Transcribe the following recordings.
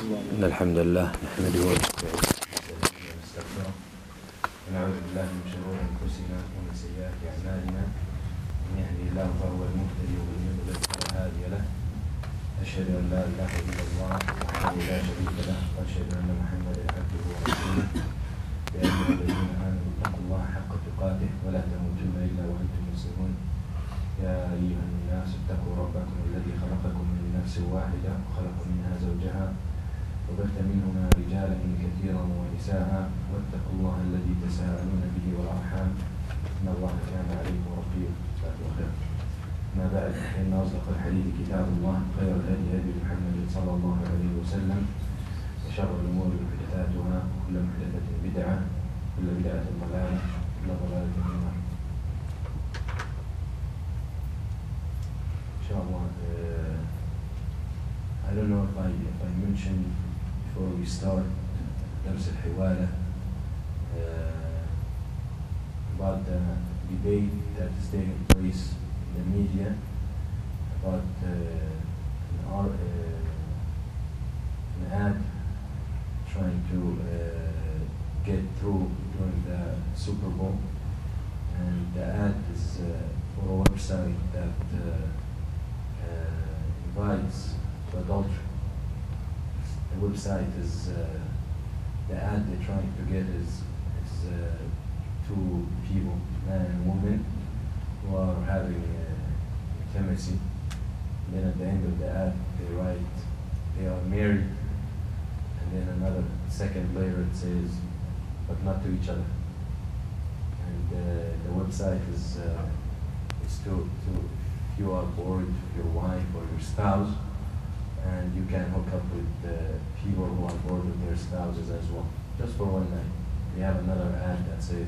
إن الحمد لله نحمده ونستغفره ونعوذ بالله من شرور أنفسنا ومن سيئات أعمالنا من يهده الله فهو المهتدي ومن يضلل فلا هادي له أشهد أن لا إله إلا الله وحده لا شريك له وأشهد أن محمدا عبده ورسوله يا أيها الذين آمنوا اتقوا الله حق تقاته ولا تموتن إلا وأنتم مسلمون يا أيها الناس اتقوا ربكم الذي خلقكم من نفس واحدة وخلق منها زوجها وبث منهما رجالا كثيرا ونساء واتقوا الله الذي تساءلون به والأرحام إن الله كان عليكم رقيبا. ما بعد فإن أصدق الحديث كتاب الله خير الهدي هدي محمد صلى الله عليه وسلم وشر الأمور محدثاتها وكل محدثة بدعة وكل بدعة ضلالة وكل ضلالة في النار. Inshallah, I don't know if I mentioned before we start Dars al-Hiwala about the debate that is taking place in the media about an ad trying to get through during the Super Bowl, and the ad is for a website that invites to adultery. The website is the ad they're trying to get is two people, man and woman, who are having intimacy. And then at the end of the ad they write they are married, and then another second later it says but not to each other. And the website is to if you are bored with your wife or your spouse, and you can hook up with people who are bored with their spouses as well, just for one night. We have another ad that says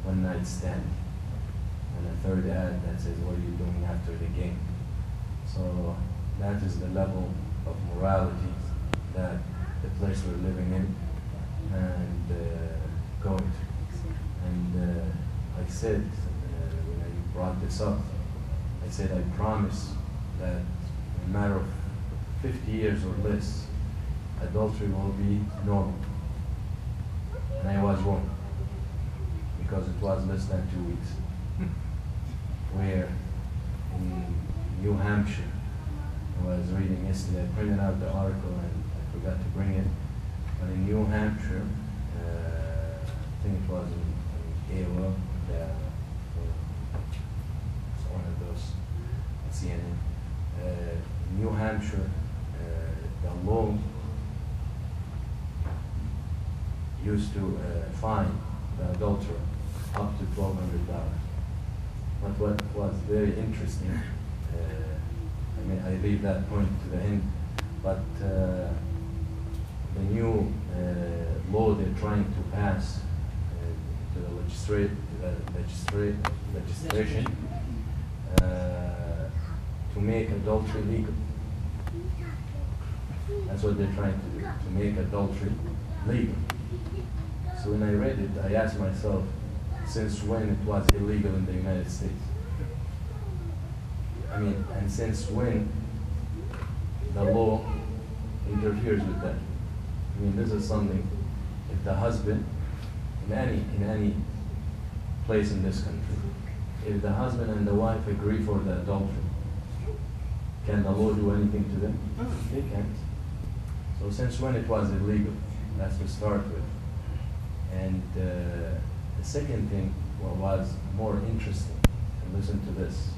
one night stand, and a third ad that says what are you doing after the game. So that is the level of morality that the place we're living in and going to. And I said when I brought this up, I said I promise that in a matter of 50 years or less, adultery will be normal. And I was wrong, because it was less than 2 weeks. Where in New Hampshire, I was reading yesterday, I printed out the article and I forgot to bring it, but in New Hampshire, I think it was in Iowa, it's one of those, CNN, New Hampshire, the law used to fine the adulterer up to $1,200. But what was very interesting, I leave that point to the end, but the new law they're trying to pass to the legislation to make adultery legal. That's what they're trying to do, to make adultery legal. So when I read it, I asked myself, since when it was illegal in the United States? And since when the law interferes with that? This is something, if the husband, in any place in this country, if the husband and the wife agree for the adultery, can the law do anything to them? They can't. So since when it was illegal? That's to start with. And the second thing, what was more interesting, and listen to this,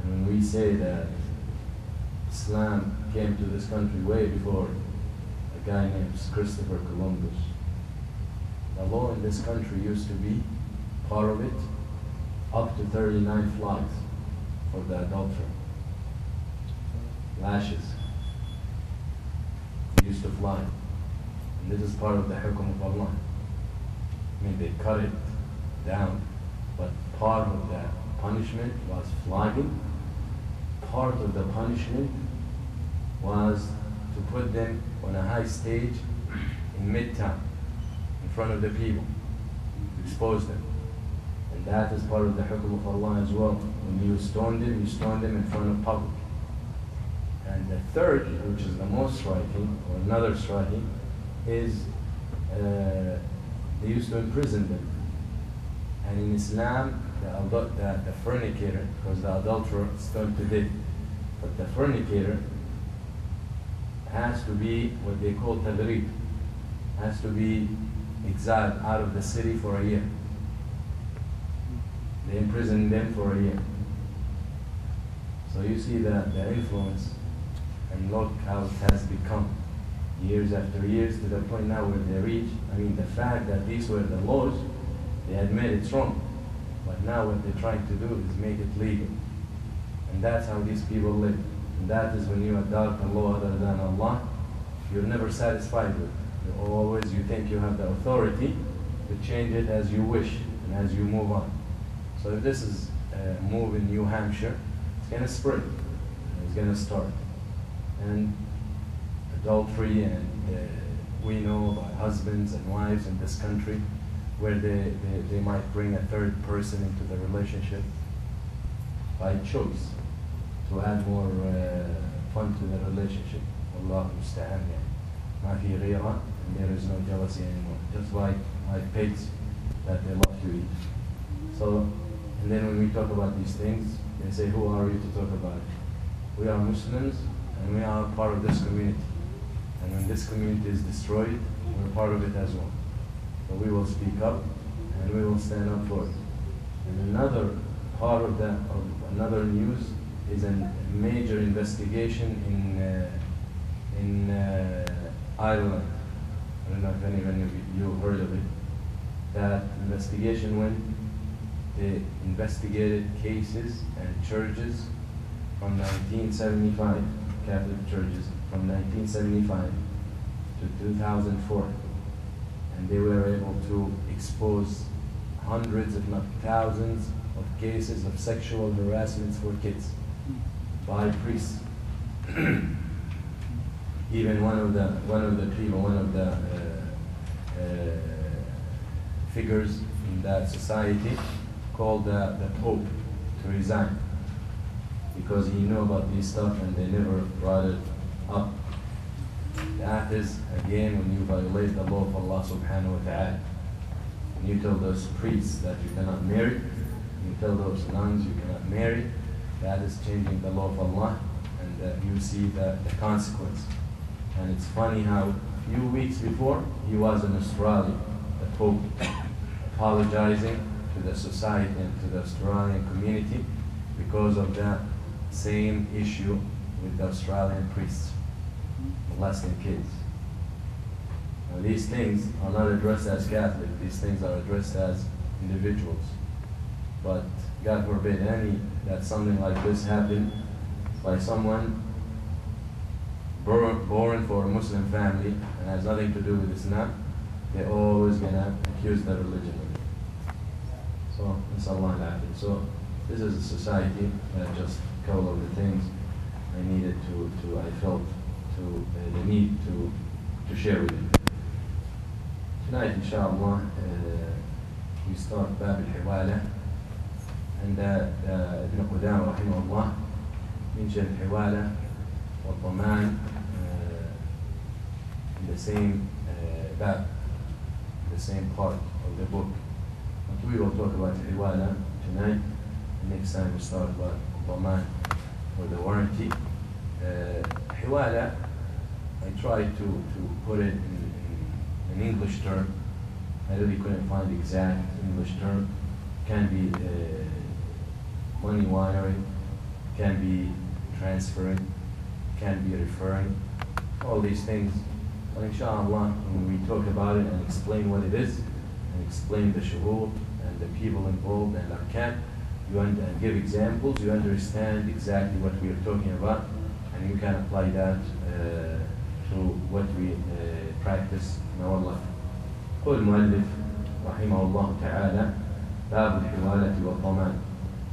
and when we say that Islam came to this country way before a guy named Christopher Columbus, the law in this country used to be, part of it, up to 39 flogs for the adulterer. Lashes used to fly. And this is part of the hukum of Allah. They cut it down, but part of the punishment was flogging. Part of the punishment was to put them on a high stage in Midtown, in front of the people, to expose them. And that is part of the hukum of Allah as well. When you stone them in front of public. And And the third, which is the most striking, or another striking, is they used to imprison them. And in Islam, the fornicator, because the adulterer is stoned to death, but the fornicator has to be what they call tabrid, has to be exiled out of the city for a year. They imprison them for a year. So you see the influence, and look how it has become years after years, to the point now where they reach. I mean, the fact that these were the laws, they had made it wrong. But now what they're trying to do is make it legal. And that's how these people live. And that is when you adopt a law other than Allah, you're never satisfied with it. You think you have the authority to change it as you wish and as you move on. So if this is a move in New Hampshire, it's going to spread. It's going to start. And adultery, and we know about husbands and wives in this country where they might bring a third person into the relationship by choice to add more fun to the relationship. Allah musta'an. Ma fi ghira, and there is no jealousy anymore. Just like pigs that they love to eat. So, and then when we talk about these things, they say, who are you to talk about it? We are Muslims, and we are part of this community. And when this community is destroyed, we're part of it as well. So we will speak up, and we will stand up for it. And another part of another news is a major investigation in Ireland. I don't know if any of you heard of it. That investigation when they investigated cases and churches from 1975, Catholic churches, from 1975 to 2004. And they were able to expose hundreds, if not thousands, of cases of sexual harassments for kids by priests. Even one of the figures in that society called the Pope to resign because he knew about this stuff and they never brought it up. That is, again, when you violate the law of Allah subhanahu wa ta'ala. When you tell those priests that you cannot marry, you tell those nuns you cannot marry, that is changing the law of Allah, and you see the consequence. And it's funny how a few weeks before, he was in Australia, the Pope, apologizing to the society and to the Australian community because of that same issue with the Australian priests molesting kids. Now these things are not addressed as Catholic, these things are addressed as individuals. But God forbid that something like this happened by someone born for a Muslim family and has nothing to do with Islam, they're always gonna accuse the religion of it. So, inshallah al-afid. So, this is a society that just a couple of the things I needed I felt the need to share with you. Tonight, inshallah, we start Bab al-Hiwala, and Ibn Qudamah rahimahullah mentioned Hiwala or Taman in the same bab, the same part of the book. But we will talk about Hiwala tonight, and next time we start about Taman or the warranty. Hiwala, I tried to put it in an English term. I really couldn't find the exact English term. Can be money wiring, can be transferring, can be referring, all these things. But inshallah, when we talk about it and explain what it is, and explain the shuhud and the people involved and arkan, and give examples, you understand exactly what we are talking about, and you can apply that to what we practice in our life. قال المؤلف رحمه الله تعالى: باب الحوالة والضمان،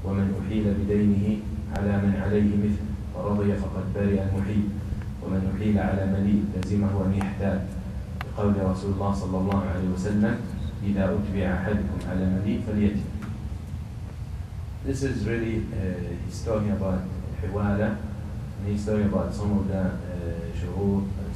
ومن أحيل بدينه على من عليه مثل فرضي فقد برئ المحيل، ومن أحيل على مليء لزمه أن يحتال، بقول رسول الله صلى الله عليه وسلم: إذا أتبع أحدكم على مليء فليتم. This is really, he's talking about Hiwala, and he's talking about some of the شروط